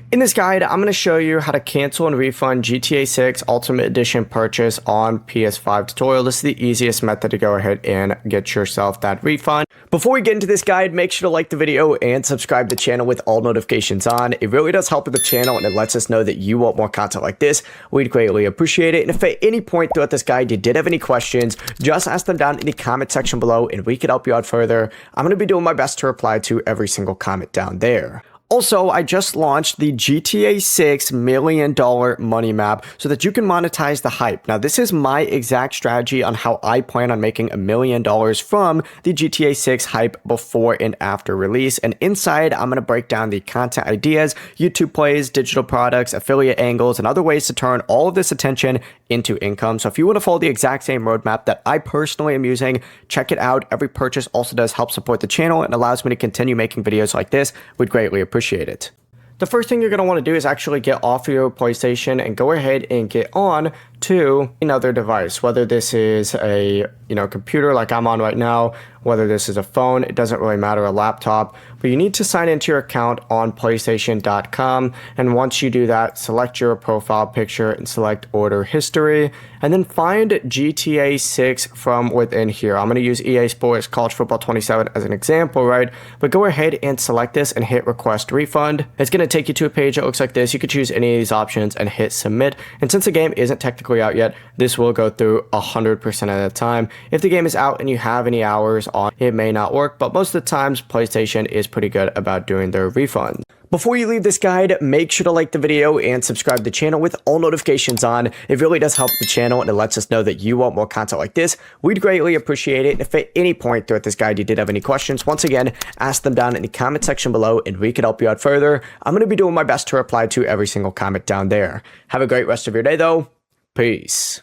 In this guide, I'm going to show you how to cancel and refund GTA 6 Ultimate Edition purchase on PS5 tutorial. This is the easiest method to go ahead and get yourself that refund. Before we get into this guide, make sure to like the video and subscribe to the channel with all notifications on. It really does help with the channel and it lets us know that you want more content like this. We'd greatly appreciate it. And if at any point throughout this guide you did have any questions, just ask them down in the comment section below and we could help you out further. I'm going to be doing my best to reply to every single comment down there. Also, I just launched the GTA 6 $1 million money map so that you can monetize the hype. Now, this is my exact strategy on how I plan on making $1 million from the GTA 6 hype before and after release. And inside, I'm going to break down the content ideas, YouTube plays, digital products, affiliate angles, and other ways to turn all of this attention into income. So if you want to follow the exact same roadmap that I personally am using, check it out. Every purchase also does help support the channel and allows me to continue making videos like this. We'd greatly appreciate it. The first thing you're going to want to do is actually get off your PlayStation and go ahead and get on to another device, whether this is a computer like I'm on right now, whether this is a phone, it doesn't really matter, a laptop, but you need to sign into your account on PlayStation.com. And once you do that, select your profile picture and select order history, and then find GTA 6 from within here. I'm going to use EA Sports College Football 27 as an example, right? But go ahead and select this and hit request refund. It's going to take you to a page that looks like this. You could choose any of these options and hit submit. And since the game isn't technically out yet, this will go through 100% of the time. If the game is out and you have any hours on, it may not work, but most of the times PlayStation is pretty good about doing their refunds. Before you leave this guide, make sure to like the video and subscribe to the channel with all notifications on. It really does help the channel and it lets us know that you want more content like this. We'd greatly appreciate it. And if at any point throughout this guide you did have any questions, once again, ask them down in the comment section below and we could help you out further. I'm going to be doing my best to reply to every single comment down there. Have a great rest of your day though. Peace.